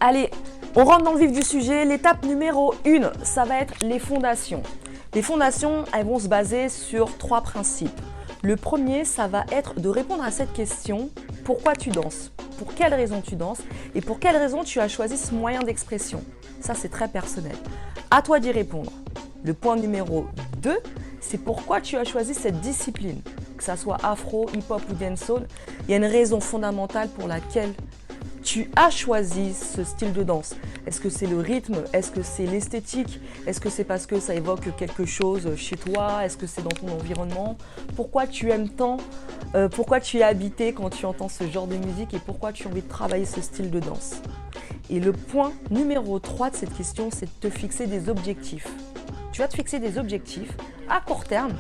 Allez, on rentre dans le vif du sujet. L'étape numéro 1, ça va être les fondations. Les fondations, elles vont se baser sur 3 principes. Le premier, ça va être de répondre à cette question, pourquoi tu danses? Pour quelle raison tu danses? Et pour quelle raison tu as choisi ce moyen d'expression? Ça, c'est très personnel. À toi d'y répondre. Le point numéro 2, c'est pourquoi tu as choisi cette discipline. Que ça soit afro, hip-hop ou dancehall, il y a une raison fondamentale pour laquelle tu as choisi ce style de danse. Est-ce que c'est le rythme? Est-ce que c'est l'esthétique? Est-ce que c'est parce que ça évoque quelque chose chez toi? Est-ce que c'est dans ton environnement? Pourquoi tu aimes tant? Pourquoi tu es habité quand tu entends ce genre de musique? Et pourquoi tu as envie de travailler ce style de danse? Et le point numéro 3 de cette question, c'est de te fixer des objectifs. Tu vas te fixer des objectifs à court terme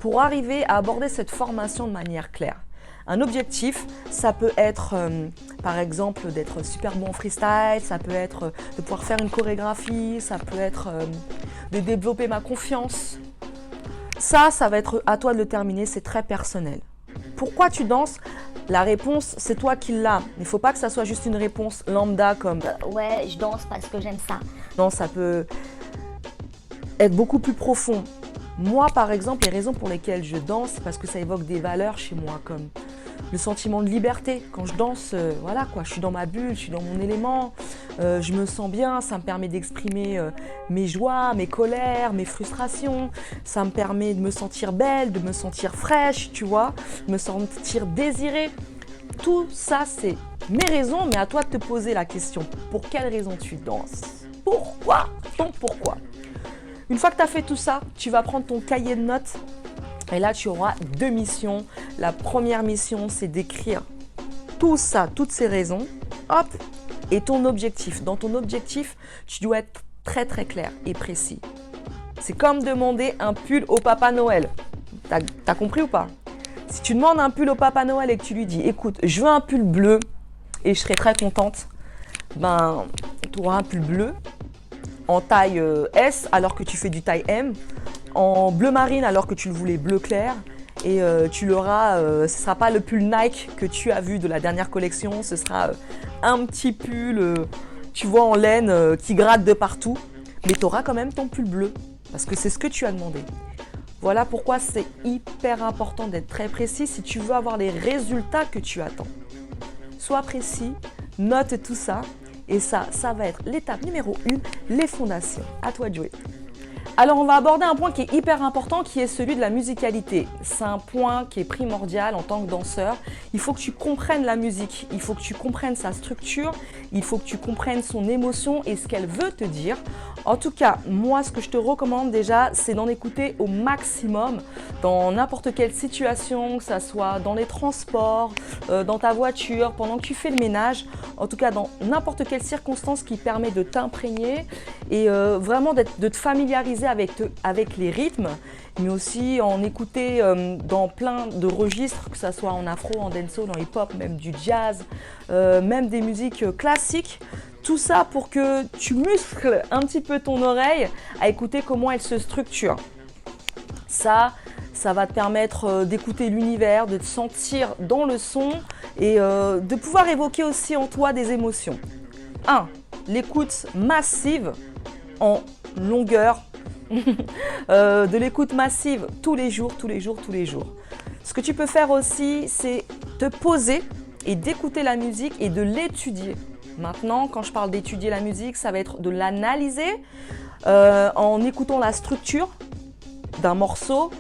pour arriver à aborder cette formation de manière claire. Un objectif, ça peut être par exemple d'être super bon en freestyle, ça peut être de pouvoir faire une chorégraphie, ça peut être de développer ma confiance. Ça va être à toi de le terminer, c'est très personnel. Pourquoi tu danses? La réponse, c'est toi qui l'as. Il ne faut pas que ça soit juste une réponse lambda comme ouais, je danse parce que j'aime ça. Non, ça peut être beaucoup plus profond. Moi, par exemple, les raisons pour lesquelles je danse, c'est parce que ça évoque des valeurs chez moi, comme le sentiment de liberté. Quand je danse, voilà quoi, je suis dans ma bulle, je suis dans mon élément, je me sens bien, ça me permet d'exprimer mes joies, mes colères, mes frustrations, ça me permet de me sentir belle, de me sentir fraîche, tu vois, de me sentir désirée. Tout ça, c'est mes raisons, mais à toi de te poser la question, pour quelle raison tu danses? Pourquoi? Ton pourquoi? Une fois que tu as fait tout ça, tu vas prendre ton cahier de notes et là, tu auras 2 missions. La première mission, c'est d'écrire tout ça, toutes ces raisons, hop, et ton objectif. Dans ton objectif, tu dois être très très clair et précis. C'est comme demander un pull au Papa Noël. T'as compris ou pas? Si tu demandes un pull au Papa Noël et que tu lui dis, écoute, je veux un pull bleu et je serai très contente, ben, tu auras un pull bleu en taille S alors que tu fais du taille M, en bleu marine alors que tu le voulais bleu clair et tu l'auras, ce ne sera pas le pull Nike que tu as vu de la dernière collection, ce sera un petit pull, tu vois, en laine qui gratte de partout, mais tu auras quand même ton pull bleu parce que c'est ce que tu as demandé. Voilà pourquoi c'est hyper important d'être très précis si tu veux avoir les résultats que tu attends. Sois précis, note tout ça. Et ça va être l'étape numéro 1, les fondations. À toi de jouer. Alors, on va aborder un point qui est hyper important, qui est celui de la musicalité. C'est un point qui est primordial en tant que danseur. Il faut que tu comprennes la musique, il faut que tu comprennes sa structure, il faut que tu comprennes son émotion et ce qu'elle veut te dire. En tout cas, moi, ce que je te recommande déjà, c'est d'en écouter au maximum dans n'importe quelle situation, que ça soit dans les transports, dans ta voiture, pendant que tu fais le ménage. En tout cas, dans n'importe quelle circonstance qui permet de t'imprégner et vraiment de te familiariser avec les rythmes, mais aussi en écouter dans plein de registres, que ce soit en afro, en dancehall, en hip-hop, même du jazz, même des musiques classiques. Tout ça pour que tu muscles un petit peu ton oreille à écouter comment elle se structure. Ça va te permettre d'écouter l'univers, de te sentir dans le son et de pouvoir évoquer aussi en toi des émotions. 1. L'écoute massive en longueur, de l'écoute massive tous les jours. Ce que tu peux faire aussi, c'est te poser et d'écouter la musique et de l'étudier. Maintenant, quand je parle d'étudier la musique, ça va être de l'analyser en écoutant la structure d'un morceau.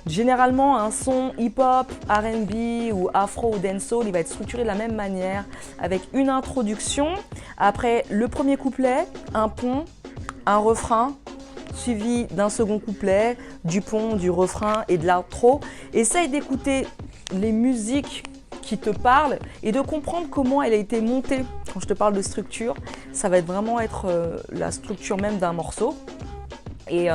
Généralement, un son hip-hop, R&B ou afro ou dancehall, il va être structuré de la même manière avec une introduction. Après, le premier couplet, un pont, un refrain, suivi d'un second couplet, du pont, du refrain et de l'outro. Essaye d'écouter les musiques qui te parlent et de comprendre comment elle a été montée. Quand je te parle de structure, ça va vraiment être la structure même d'un morceau. Et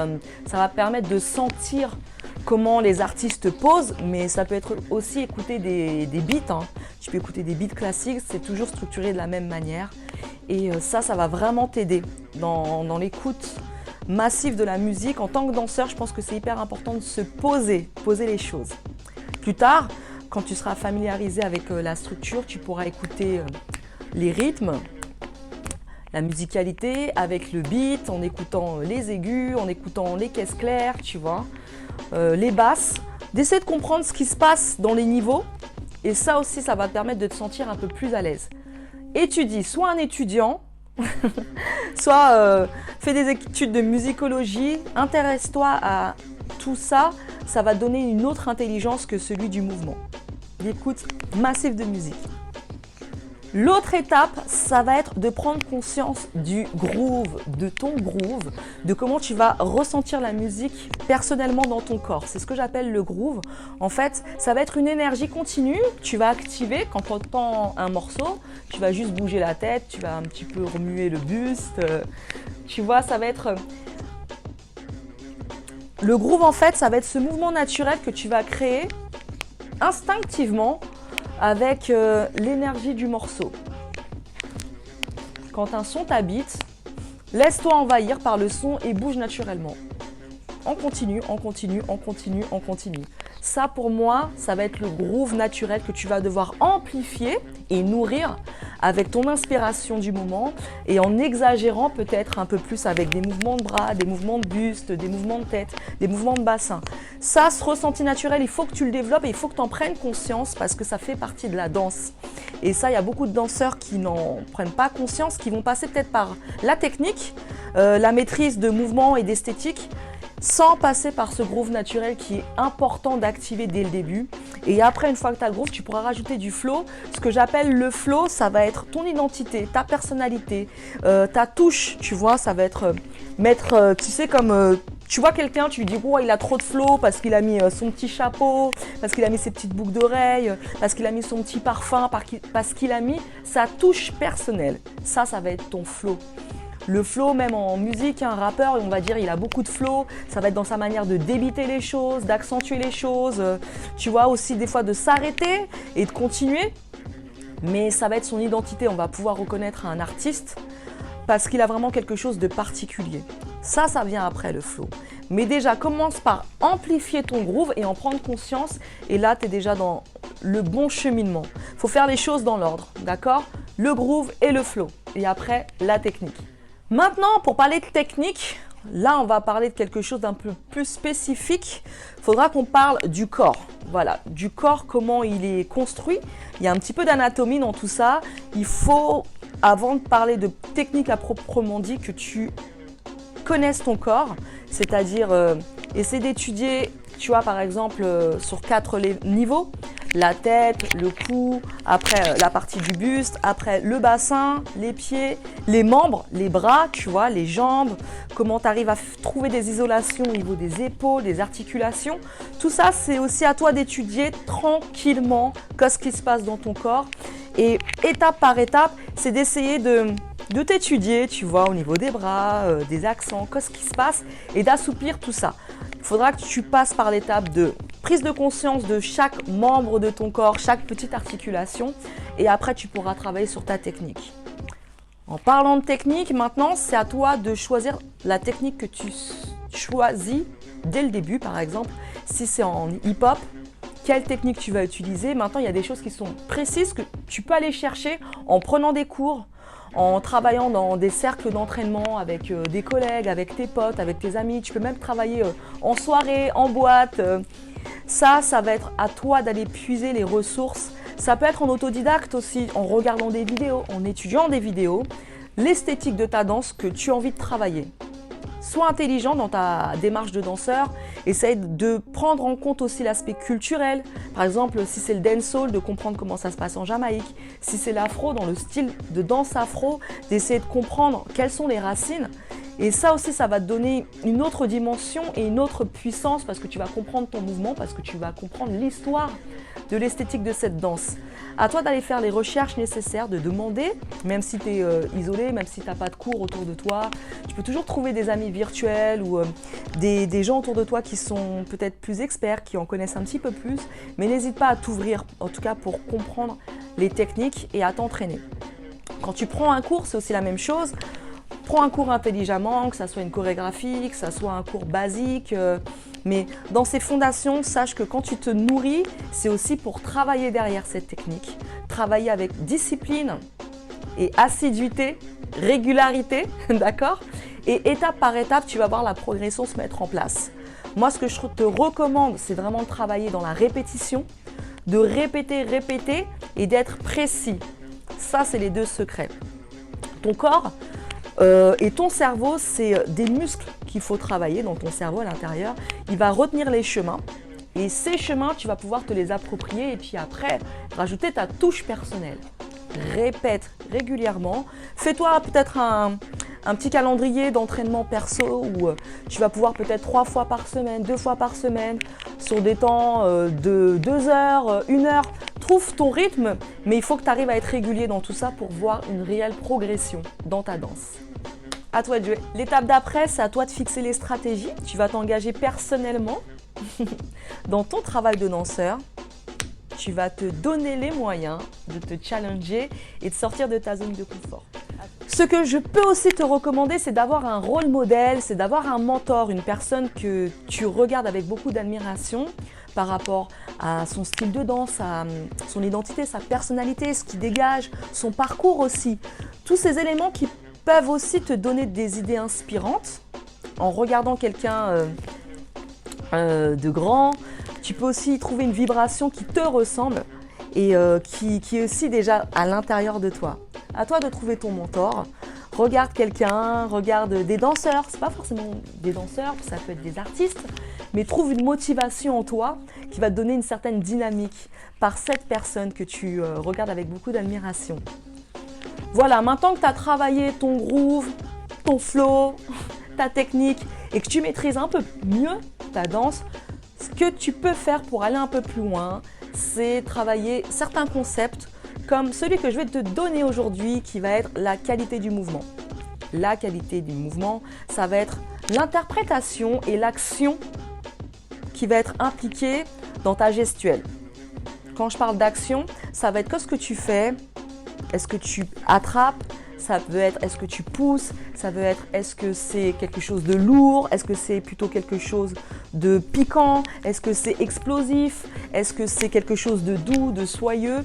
ça va permettre de sentir comment les artistes posent, mais ça peut être aussi écouter des beats. Hein. Tu peux écouter des beats classiques, c'est toujours structuré de la même manière. Et ça va vraiment t'aider dans l'écoute massive de la musique. En tant que danseur, je pense que c'est hyper important de se poser les choses. Plus tard, quand tu seras familiarisé avec la structure, tu pourras écouter les rythmes, la musicalité avec le beat, en écoutant les aigus, en écoutant les caisses claires, tu vois, les basses, d'essayer de comprendre ce qui se passe dans les niveaux. Et ça aussi, ça va te permettre de te sentir un peu plus à l'aise. Étudie, sois un étudiant, soit fais des études de musicologie, intéresse-toi à tout ça, ça va te donner une autre intelligence que celui du mouvement. L'écoute massive de musique. L'autre étape, ça va être de prendre conscience du groove, de ton groove, de comment tu vas ressentir la musique personnellement dans ton corps. C'est ce que j'appelle le groove. En fait, ça va être une énergie continue. Tu vas activer quand tu entends un morceau, tu vas juste bouger la tête, tu vas un petit peu remuer le buste. Tu vois, ça va être... Le groove, en fait, ça va être ce mouvement naturel que tu vas créer instinctivement avec l'énergie du morceau. Quand un son t'habite, laisse-toi envahir par le son et bouge naturellement. On continue, on continue, on continue, on continue. Ça, pour moi, ça va être le groove naturel que tu vas devoir amplifier et nourrir avec ton inspiration du moment et en exagérant peut-être un peu plus avec des mouvements de bras, des mouvements de buste, des mouvements de tête, des mouvements de bassin. Ça, ce ressenti naturel, il faut que tu le développes et il faut que tu en prennes conscience parce que ça fait partie de la danse. Et ça, il y a beaucoup de danseurs qui n'en prennent pas conscience, qui vont passer peut-être par la technique, la maîtrise de mouvements et d'esthétique, sans passer par ce groove naturel qui est important d'activer dès le début. Et après, une fois que tu as le groove, tu pourras rajouter du flow. Ce que j'appelle le flow, ça va être ton identité, ta personnalité, ta touche, tu vois, ça va être mettre, tu sais, comme tu vois quelqu'un, tu lui dis oh, il a trop de flow parce qu'il a mis son petit chapeau, parce qu'il a mis ses petites boucles d'oreilles, parce qu'il a mis son petit parfum, parce qu'il a mis sa touche personnelle. Ça va être ton flow. Le flow, même en musique, un rappeur, on va dire, il a beaucoup de flow. Ça va être dans sa manière de débiter les choses, d'accentuer les choses. Tu vois, aussi des fois de s'arrêter et de continuer. Mais ça va être son identité. On va pouvoir reconnaître un artiste parce qu'il a vraiment quelque chose de particulier. Ça vient après le flow. Mais déjà, commence par amplifier ton groove et en prendre conscience. Et là, tu es déjà dans le bon cheminement. Il faut faire les choses dans l'ordre, d'accord? Le groove et le flow. Et après, la technique. Maintenant, pour parler de technique, là, on va parler de quelque chose d'un peu plus spécifique. Il faudra qu'on parle du corps. Voilà, du corps, comment il est construit. Il y a un petit peu d'anatomie dans tout ça. Il faut, avant de parler de technique à proprement dit, que tu connaisses ton corps. C'est-à-dire, essayer d'étudier, tu vois, par exemple, sur 4 niveaux. La tête, le cou, après la partie du buste, après le bassin, les pieds, les membres, les bras, tu vois, les jambes, comment tu arrives à trouver des isolations au niveau des épaules, des articulations. Tout ça, c'est aussi à toi d'étudier tranquillement ce qui se passe dans ton corps. Et étape par étape, c'est d'essayer de t'étudier, tu vois, au niveau des bras, des accents, ce qui se passe et d'assouplir tout ça. Il faudra que tu passes par l'étape de prise de conscience de chaque membre de ton corps, chaque petite articulation et après tu pourras travailler sur ta technique. En parlant de technique, maintenant c'est à toi de choisir la technique que tu choisis dès le début. Par exemple, si c'est en hip-hop, quelle technique tu vas utiliser. Maintenant, il y a des choses qui sont précises que tu peux aller chercher en prenant des cours, en travaillant dans des cercles d'entraînement avec des collègues, avec tes potes, avec tes amis. Tu peux même travailler en soirée, en boîte. Ça va être à toi d'aller puiser les ressources. Ça peut être en autodidacte aussi, en regardant des vidéos, en étudiant des vidéos, l'esthétique de ta danse que tu as envie de travailler. Sois intelligent dans ta démarche de danseur. Essaye de prendre en compte aussi l'aspect culturel. Par exemple, si c'est le dancehall, de comprendre comment ça se passe en Jamaïque. Si c'est l'afro, dans le style de danse afro, d'essayer de comprendre quelles sont les racines. Et ça aussi, ça va te donner une autre dimension et une autre puissance parce que tu vas comprendre ton mouvement, parce que tu vas comprendre l'histoire de l'esthétique de cette danse. À toi d'aller faire les recherches nécessaires, de demander, même si tu es isolé, même si tu n'as pas de cours autour de toi. Tu peux toujours trouver des amis virtuels ou des gens autour de toi qui sont peut-être plus experts, qui en connaissent un petit peu plus. Mais n'hésite pas à t'ouvrir, en tout cas pour comprendre les techniques et à t'entraîner. Quand tu prends un cours, c'est aussi la même chose. Prends un cours intelligemment, que ça soit une chorégraphie, que ça soit un cours basique. Mais dans ces fondations, sache que quand tu te nourris, c'est aussi pour travailler derrière cette technique, travailler avec discipline et assiduité, régularité, d'accord? Et étape par étape, tu vas voir la progression se mettre en place. Moi, ce que je te recommande, c'est vraiment de travailler dans la répétition, de répéter, répéter et d'être précis. Ça, c'est les deux secrets. Ton corps et ton cerveau, c'est des muscles qu'il faut travailler dans ton cerveau à l'intérieur. Il va retenir les chemins et ces chemins, tu vas pouvoir te les approprier et puis après, rajouter ta touche personnelle. Répète régulièrement. Fais-toi peut-être un petit calendrier d'entraînement perso où tu vas pouvoir peut-être 3 fois par semaine, 2 fois par semaine, sur des temps de 2 heures, 1 heure. Trouve ton rythme, mais il faut que tu arrives à être régulier dans tout ça pour voir une réelle progression dans ta danse. À toi de jouer. L'étape d'après, c'est à toi de fixer les stratégies. Tu vas t'engager personnellement dans ton travail de danseur. Tu vas te donner les moyens de te challenger et de sortir de ta zone de confort. Ce que je peux aussi te recommander, c'est d'avoir un rôle modèle, c'est d'avoir un mentor, une personne que tu regardes avec beaucoup d'admiration par rapport à son style de danse, à son identité, sa personnalité, ce qu'il dégage, son parcours aussi. Tous ces éléments qui peuvent aussi te donner des idées inspirantes en regardant quelqu'un de grand. Tu peux aussi trouver une vibration qui te ressemble et qui est aussi déjà à l'intérieur de toi. À toi de trouver ton mentor. Regarde quelqu'un, regarde des danseurs. C'est pas forcément des danseurs, ça peut être des artistes, mais trouve une motivation en toi qui va te donner une certaine dynamique par cette personne que tu regardes avec beaucoup d'admiration. Voilà, maintenant que tu as travaillé ton groove, ton flow, ta technique et que tu maîtrises un peu mieux ta danse, ce que tu peux faire pour aller un peu plus loin, c'est travailler certains concepts comme celui que je vais te donner aujourd'hui qui va être la qualité du mouvement. La qualité du mouvement, ça va être l'interprétation et l'action qui va être impliquée dans ta gestuelle. Quand je parle d'action, ça va être que ce que tu fais, est-ce que tu attrapes, ça peut être est-ce que tu pousses, ça veut être est-ce que c'est quelque chose de lourd, est-ce que c'est plutôt quelque chose de piquant, est-ce que c'est explosif, est-ce que c'est quelque chose de doux, de soyeux.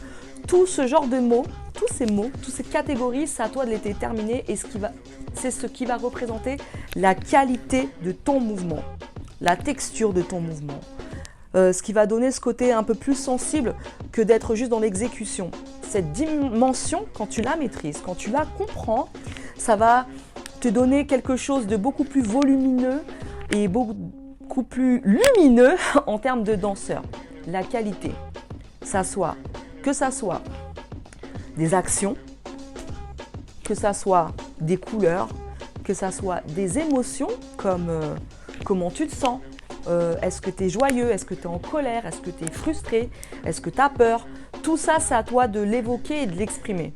Tout ce genre de mots, tous ces mots, toutes ces catégories, c'est à toi de les déterminer et c'est ce qui va représenter la qualité de ton mouvement, la texture de ton mouvement. Ce qui va donner ce côté un peu plus sensible que d'être juste dans l'exécution. Cette dimension, quand tu la maîtrises, quand tu la comprends, ça va te donner quelque chose de beaucoup plus volumineux et beaucoup plus lumineux en termes de danseur. La qualité, que ça soit des actions, que ça soit des couleurs, que ça soit des émotions comme comment tu te sens. Est-ce que tu es joyeux? Est-ce que tu es en colère? Est-ce que tu es frustré? Est-ce que tu as peur? Tout ça, c'est à toi de l'évoquer et de l'exprimer.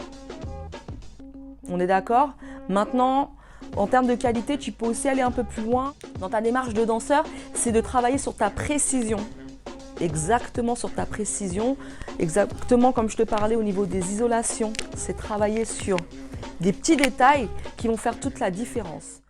On est d'accord? Maintenant, en termes de qualité, tu peux aussi aller un peu plus loin. Dans ta démarche de danseur, c'est de travailler sur ta précision. Exactement sur ta précision, exactement comme je te parlais au niveau des isolations. C'est travailler sur des petits détails qui vont faire toute la différence.